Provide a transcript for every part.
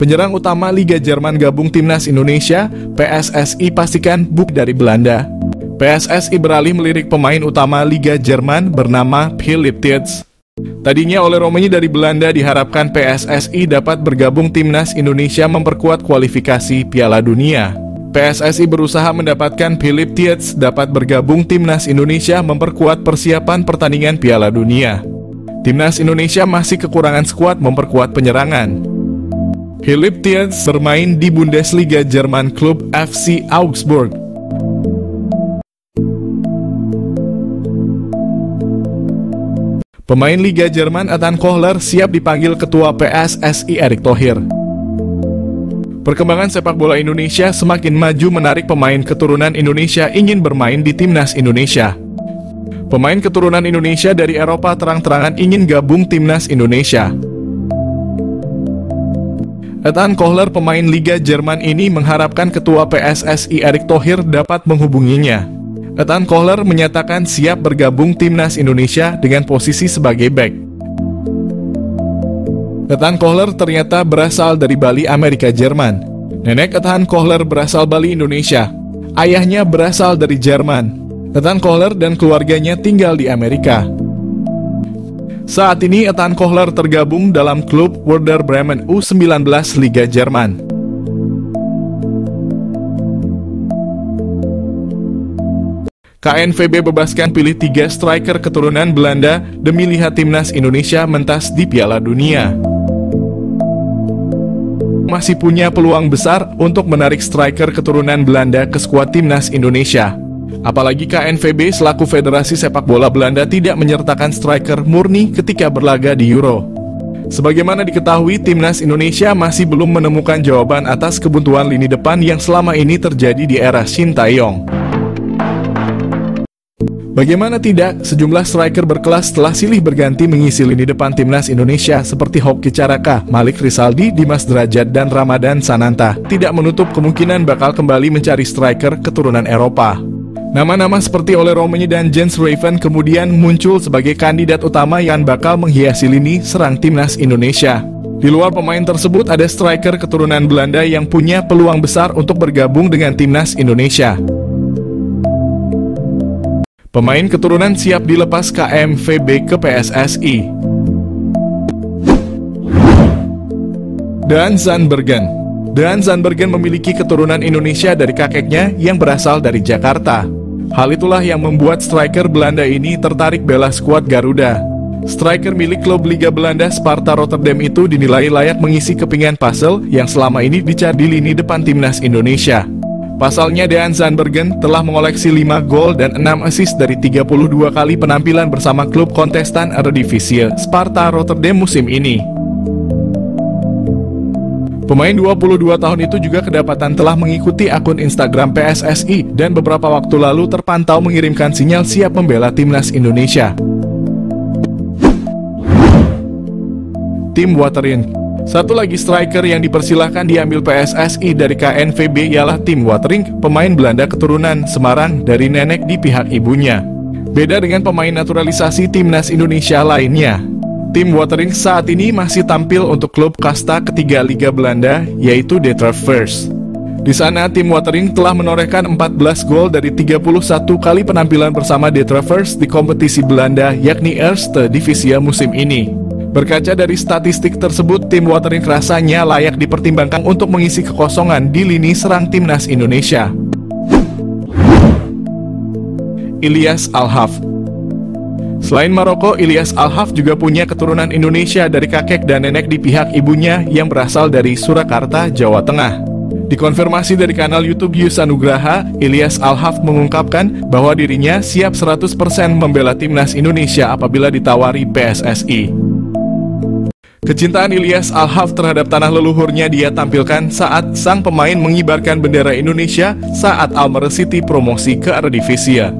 Penyerang utama Liga Jerman gabung Timnas Indonesia, PSSI pastikan buk dari Belanda. PSSI beralih melirik pemain utama Liga Jerman bernama Philipp Tietz. Tadinya oleh Romanya dari Belanda diharapkan PSSI dapat bergabung Timnas Indonesia memperkuat kualifikasi Piala Dunia. PSSI berusaha mendapatkan Philipp Tietz dapat bergabung Timnas Indonesia memperkuat persiapan pertandingan Piala Dunia. Timnas Indonesia masih kekurangan skuad memperkuat penyerangan. Philipp Tietz bermain di Bundesliga Jerman klub FC Augsburg. Pemain Liga Jerman Ethan Kohler siap dipanggil Ketua PSSI Erick Thohir. Perkembangan sepak bola Indonesia semakin maju menarik pemain keturunan Indonesia ingin bermain di Timnas Indonesia. Pemain keturunan Indonesia dari Eropa terang-terangan ingin gabung Timnas Indonesia. Ethan Kohler, pemain Liga Jerman ini mengharapkan Ketua PSSI Erick Thohir dapat menghubunginya. Ethan Kohler menyatakan siap bergabung Timnas Indonesia dengan posisi sebagai bek. Ethan Kohler ternyata berasal dari Bali, Amerika Jerman. Nenek Ethan Kohler berasal Bali, Indonesia. Ayahnya berasal dari Jerman. Ethan Kohler dan keluarganya tinggal di Amerika. Saat ini Ethan Kohler tergabung dalam klub Werder Bremen U19 Liga Jerman. KNVB bebaskan pilih 3 striker keturunan Belanda demi lihat Timnas Indonesia mentas di Piala Dunia. Masih punya peluang besar untuk menarik striker keturunan Belanda ke skuad Timnas Indonesia. Apalagi KNVB selaku Federasi Sepak Bola Belanda tidak menyertakan striker murni ketika berlaga di Euro. Sebagaimana diketahui, Timnas Indonesia masih belum menemukan jawaban atas kebuntuan lini depan yang selama ini terjadi di era Shin Tae-yong. Bagaimana tidak, sejumlah striker berkelas telah silih berganti mengisi lini depan Timnas Indonesia seperti Hoki Caraka, Malik Rizaldi, Dimas Derajat, dan Ramadan Sananta tidak menutup kemungkinan bakal kembali mencari striker keturunan Eropa. Nama-nama seperti Ole Romanya dan Jens Raven kemudian muncul sebagai kandidat utama yang bakal menghiasi lini serang Timnas Indonesia. Di luar pemain tersebut ada striker keturunan Belanda yang punya peluang besar untuk bergabung dengan Timnas Indonesia. Pemain keturunan siap dilepas KNVB ke PSSI. Dan Zandbergen. Dan Zandbergen memiliki keturunan Indonesia dari kakeknya yang berasal dari Jakarta. Hal itulah yang membuat striker Belanda ini tertarik bela skuad Garuda. Striker milik klub Liga Belanda Sparta Rotterdam itu dinilai layak mengisi kepingan puzzle yang selama ini dicari di lini depan Timnas Indonesia. Pasalnya, Dean Zandbergen telah mengoleksi 5 gol dan 6 assist dari 32 kali penampilan bersama klub kontestan Eredivisie Sparta Rotterdam musim ini. Pemain 22 tahun itu juga kedapatan telah mengikuti akun Instagram PSSI dan beberapa waktu lalu terpantau mengirimkan sinyal siap membela Timnas Indonesia. Tim Waterink. Satu lagi striker yang dipersilahkan diambil PSSI dari KNVB ialah Tim Waterink, pemain Belanda keturunan Semarang dari nenek di pihak ibunya. Beda dengan pemain naturalisasi Timnas Indonesia lainnya. Tim Waterink saat ini masih tampil untuk klub kasta ketiga Liga Belanda, yaitu De First. Di sana, Tim Waterink telah menorehkan 14 gol dari 31 kali penampilan bersama De First di kompetisi Belanda, yakni Eerste Divisie musim ini. Berkaca dari statistik tersebut, Tim Waterink rasanya layak dipertimbangkan untuk mengisi kekosongan di lini serang Timnas Indonesia. Ilyas Al-Haf. Selain Maroko, Ilyas Al-Haf juga punya keturunan Indonesia dari kakek dan nenek di pihak ibunya yang berasal dari Surakarta, Jawa Tengah. Dikonfirmasi dari kanal YouTube Yusa Nugraha, Ilyas Al-Haf mengungkapkan bahwa dirinya siap 100% membela Timnas Indonesia apabila ditawari PSSI. Kecintaan Ilyas Al-Haf terhadap tanah leluhurnya dia tampilkan saat sang pemain mengibarkan bendera Indonesia saat Almere City promosi ke Eredivisie.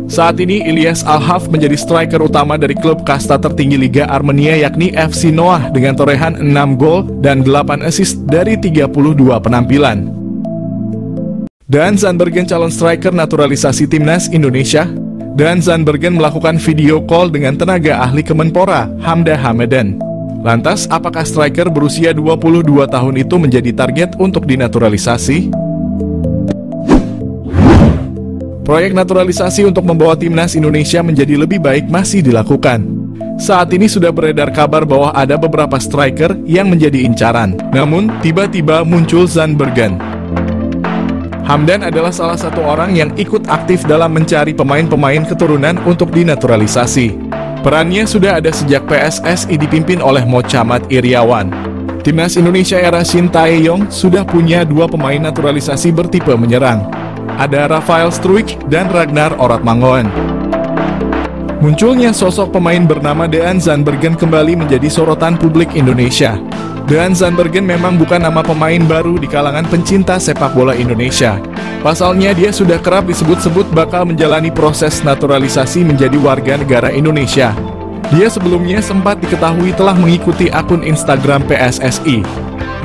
Saat ini Ilyas Al-Haf menjadi striker utama dari klub kasta tertinggi Liga Armenia yakni FC Noah dengan torehan 6 gol dan 8 assist dari 32 penampilan. Dan Zandbergen calon striker naturalisasi Timnas Indonesia. Dan Zandbergen melakukan video call dengan tenaga ahli Kemenpora, Hamda Hamadan. Lantas, apakah striker berusia 22 tahun itu menjadi target untuk dinaturalisasi? Proyek naturalisasi untuk membawa timnas Indonesia menjadi lebih baik masih dilakukan. Saat ini sudah beredar kabar bahwa ada beberapa striker yang menjadi incaran. Namun, tiba-tiba muncul Zandbergen. Hamdan adalah salah satu orang yang ikut aktif dalam mencari pemain-pemain keturunan untuk dinaturalisasi. Perannya sudah ada sejak PSSI dipimpin oleh Mochamat Iriawan. Timnas Indonesia era Shin Tae-yong sudah punya 2 pemain naturalisasi bertipe menyerang. Ada Rafael Struijk dan Ragnar Oratmangoen. Munculnya sosok pemain bernama Dean Zandbergen kembali menjadi sorotan publik Indonesia. Dean Zandbergen memang bukan nama pemain baru di kalangan pencinta sepak bola Indonesia. Pasalnya dia sudah kerap disebut-sebut bakal menjalani proses naturalisasi menjadi warga negara Indonesia. Dia sebelumnya sempat diketahui telah mengikuti akun Instagram PSSI.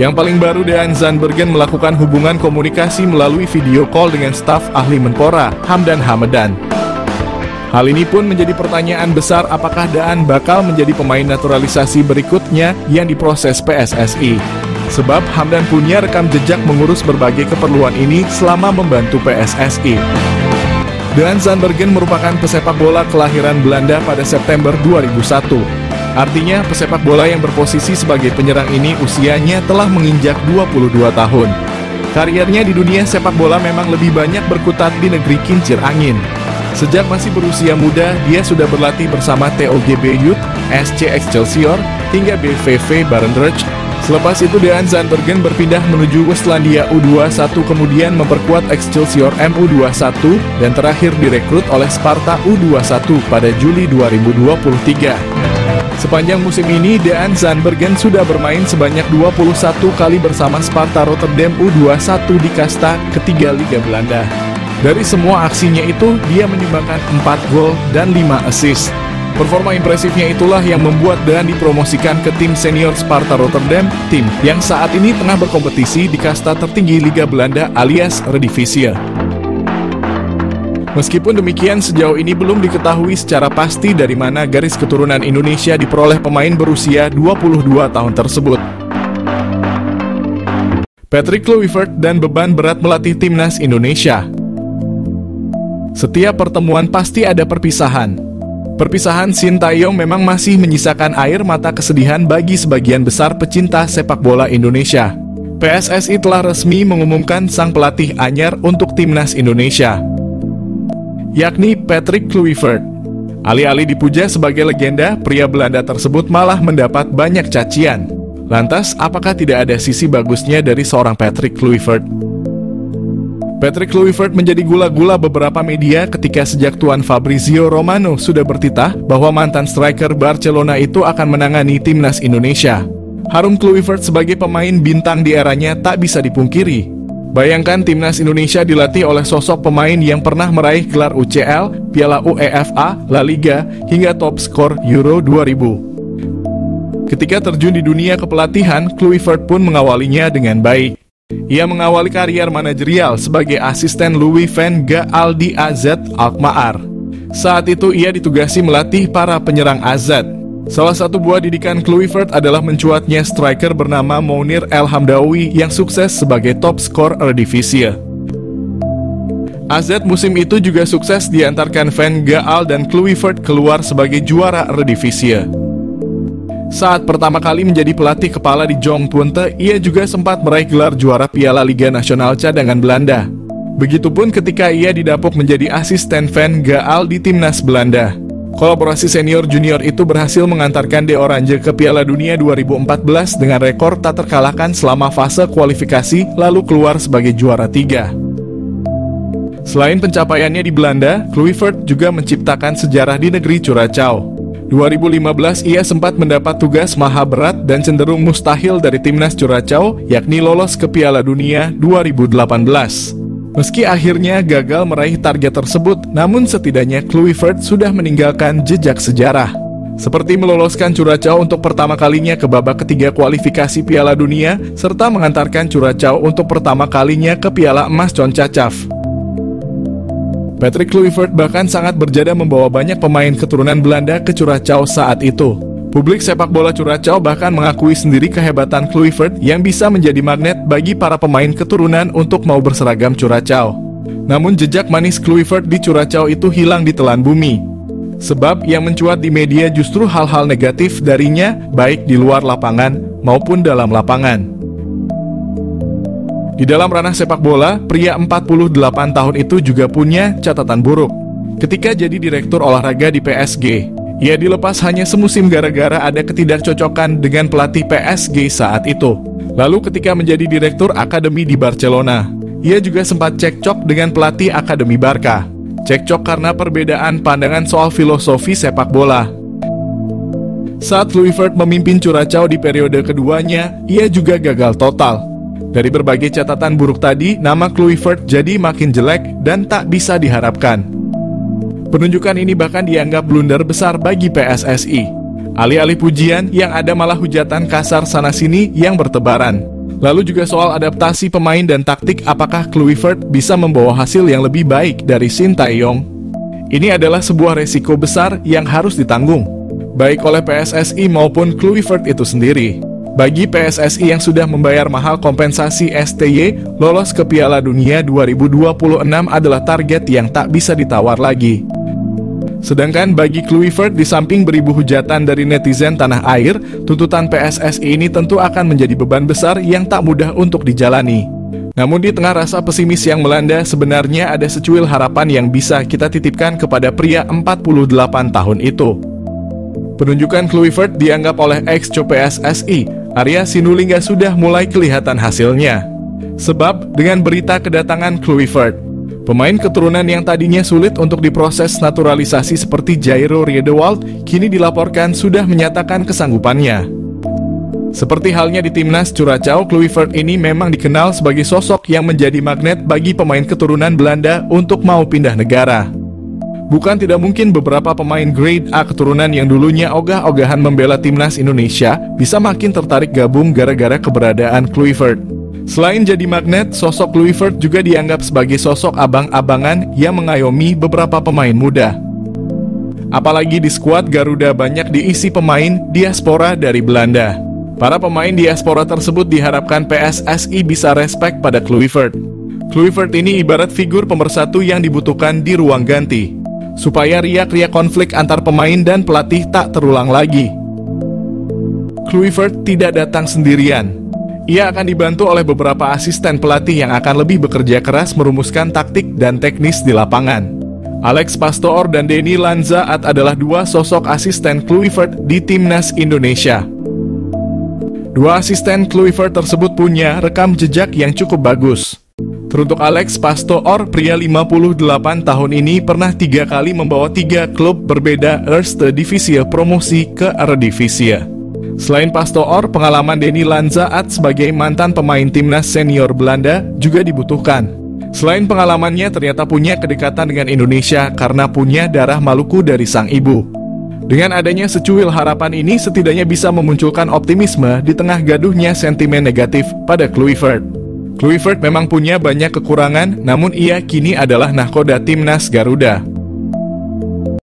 Yang paling baru, Dean Zandbergen melakukan hubungan komunikasi melalui video call dengan staf ahli Menpora, Hamdan Hamadan. Hal ini pun menjadi pertanyaan besar, apakah Daan bakal menjadi pemain naturalisasi berikutnya yang diproses PSSI. Sebab Hamdan punya rekam jejak mengurus berbagai keperluan ini selama membantu PSSI. Dean Zandbergen merupakan pesepak bola kelahiran Belanda pada September 2001. Artinya pesepak bola yang berposisi sebagai penyerang ini usianya telah menginjak 22 tahun. Kariernya di dunia sepak bola memang lebih banyak berkutat di negeri kincir angin. Sejak masih berusia muda, dia sudah berlatih bersama TOGB Youth, SC Excelsior, hingga BVV Barendrecht. Selepas itu Dean Zandbergen berpindah menuju Westlandia U21, kemudian memperkuat Excelsior MU21, dan terakhir direkrut oleh Sparta U21 pada Juli 2023. Sepanjang musim ini, Dean Zandbergen sudah bermain sebanyak 21 kali bersama Sparta Rotterdam U21 di kasta ketiga Liga Belanda. Dari semua aksinya itu, dia menyumbangkan 4 gol dan 5 assist. Performa impresifnya itulah yang membuat Dean dipromosikan ke tim senior Sparta Rotterdam, tim yang saat ini tengah berkompetisi di kasta tertinggi Liga Belanda alias Eredivisie. Meskipun demikian, sejauh ini belum diketahui secara pasti dari mana garis keturunan Indonesia diperoleh pemain berusia 22 tahun tersebut. Patrick Kluivert dan beban berat melatih timnas Indonesia. Setiap pertemuan pasti ada perpisahan. Perpisahan Shin Tae-yong memang masih menyisakan air mata kesedihan bagi sebagian besar pecinta sepak bola Indonesia. PSSI telah resmi mengumumkan sang pelatih anyar untuk timnas Indonesia, yakni Patrick Kluivert. Alih-alih dipuja sebagai legenda, pria Belanda tersebut malah mendapat banyak cacian. Lantas, apakah tidak ada sisi bagusnya dari seorang Patrick Kluivert? Patrick Kluivert menjadi gula-gula beberapa media ketika sejak Tuan Fabrizio Romano sudah bertitah bahwa mantan striker Barcelona itu akan menangani timnas Indonesia. Harum Kluivert sebagai pemain bintang di eranya tak bisa dipungkiri. Bayangkan timnas Indonesia dilatih oleh sosok pemain yang pernah meraih gelar UCL, Piala UEFA, La Liga, hingga top skor Euro 2000. Ketika terjun di dunia kepelatihan, Kluivert pun mengawalinya dengan baik. Ia mengawali karier manajerial sebagai asisten Louis van Gaal di AZ Alkmaar. Saat itu ia ditugasi melatih para penyerang AZ. Salah satu buah didikan Kluivert adalah mencuatnya striker bernama Mounir El Hamdawi yang sukses sebagai top skor Eredivisie. AZ musim itu juga sukses diantarkan Van Gaal dan Kluivert keluar sebagai juara Eredivisie. Saat pertama kali menjadi pelatih kepala di Jong Twente, ia juga sempat meraih gelar juara Piala Liga Nasional Cadangan Belanda. Begitupun ketika ia didapuk menjadi asisten Van Gaal di timnas Belanda. Kolaborasi senior-junior itu berhasil mengantarkan De Oranje ke Piala Dunia 2014 dengan rekor tak terkalahkan selama fase kualifikasi, lalu keluar sebagai juara 3. Selain pencapaiannya di Belanda, Kluivert juga menciptakan sejarah di negeri Curaçao. 2015 ia sempat mendapat tugas maha berat dan cenderung mustahil dari timnas Curaçao, yakni lolos ke Piala Dunia 2018. Meski akhirnya gagal meraih target tersebut, namun setidaknya Kluivert sudah meninggalkan jejak sejarah. Seperti meloloskan Curaçao untuk pertama kalinya ke babak ketiga kualifikasi Piala Dunia, serta mengantarkan Curaçao untuk pertama kalinya ke Piala Emas CONCACAF. Patrick Kluivert bahkan sangat berjaya membawa banyak pemain keturunan Belanda ke Curaçao saat itu. Publik sepak bola Curaçao bahkan mengakui sendiri kehebatan Kluivert yang bisa menjadi magnet bagi para pemain keturunan untuk mau berseragam Curaçao. Namun jejak manis Kluivert di Curaçao itu hilang ditelan bumi. Sebab yang mencuat di media justru hal-hal negatif darinya, baik di luar lapangan maupun dalam lapangan. Di dalam ranah sepak bola, pria 48 tahun itu juga punya catatan buruk. Ketika jadi direktur olahraga di PSG, ia dilepas hanya semusim gara-gara ada ketidakcocokan dengan pelatih PSG saat itu. Lalu ketika menjadi direktur akademi di Barcelona, ia juga sempat cekcok dengan pelatih akademi Barca. Cekcok karena perbedaan pandangan soal filosofi sepak bola. Saat Kluivert memimpin Curaçao di periode keduanya, ia juga gagal total. Dari berbagai catatan buruk tadi, nama Kluivert jadi makin jelek dan tak bisa diharapkan. Penunjukan ini bahkan dianggap blunder besar bagi PSSI. Alih-alih pujian, yang ada malah hujatan kasar sana-sini yang bertebaran. Lalu juga soal adaptasi pemain dan taktik, apakah Kluivert bisa membawa hasil yang lebih baik dari Sintayong? Ini adalah sebuah resiko besar yang harus ditanggung, baik oleh PSSI maupun Kluivert itu sendiri. Bagi PSSI yang sudah membayar mahal kompensasi STY, lolos ke Piala Dunia 2026 adalah target yang tak bisa ditawar lagi. Sedangkan bagi Kluivert, di samping beribu hujatan dari netizen tanah air, tuntutan PSSI ini tentu akan menjadi beban besar yang tak mudah untuk dijalani. Namun di tengah rasa pesimis yang melanda, sebenarnya ada secuil harapan yang bisa kita titipkan kepada pria 48 tahun itu. Penunjukan Kluivert dianggap oleh ex-co PSSI, Arya Sinulinga, sudah mulai kelihatan hasilnya. Sebab dengan berita kedatangan Kluivert, pemain keturunan yang tadinya sulit untuk diproses naturalisasi seperti Jairo Riedewald kini dilaporkan sudah menyatakan kesanggupannya. Seperti halnya di timnas Curaçao, Kluivert ini memang dikenal sebagai sosok yang menjadi magnet bagi pemain keturunan Belanda untuk mau pindah negara. Bukan tidak mungkin beberapa pemain grade A keturunan yang dulunya ogah-ogahan membela timnas Indonesia bisa makin tertarik gabung gara-gara keberadaan Kluivert. Selain jadi magnet, sosok Kluivert juga dianggap sebagai sosok abang-abangan yang mengayomi beberapa pemain muda. Apalagi di skuad Garuda banyak diisi pemain diaspora dari Belanda. Para pemain diaspora tersebut diharapkan PSSI bisa respek pada Kluivert. Kluivert ini ibarat figur pemersatu yang dibutuhkan di ruang ganti, supaya riak-riak konflik antar pemain dan pelatih tak terulang lagi. Kluivert tidak datang sendirian. Ia akan dibantu oleh beberapa asisten pelatih yang akan lebih bekerja keras merumuskan taktik dan teknis di lapangan. Alex Pastoor dan Denny Lanzaat adalah dua sosok asisten Kluivert di timnas Indonesia. Dua asisten Kluivert tersebut punya rekam jejak yang cukup bagus. Teruntuk Alex Pastoor, pria 58 tahun ini pernah 3 kali membawa 3 klub berbeda Eerste Divisie promosi ke Eredivisie. Selain Pastoor, pengalaman Denny Lanzaat sebagai mantan pemain timnas senior Belanda juga dibutuhkan. Selain pengalamannya, ternyata punya kedekatan dengan Indonesia karena punya darah Maluku dari sang ibu. Dengan adanya secuil harapan ini setidaknya bisa memunculkan optimisme di tengah gaduhnya sentimen negatif pada Kluivert. Kluivert memang punya banyak kekurangan, namun ia kini adalah nahkoda timnas Garuda.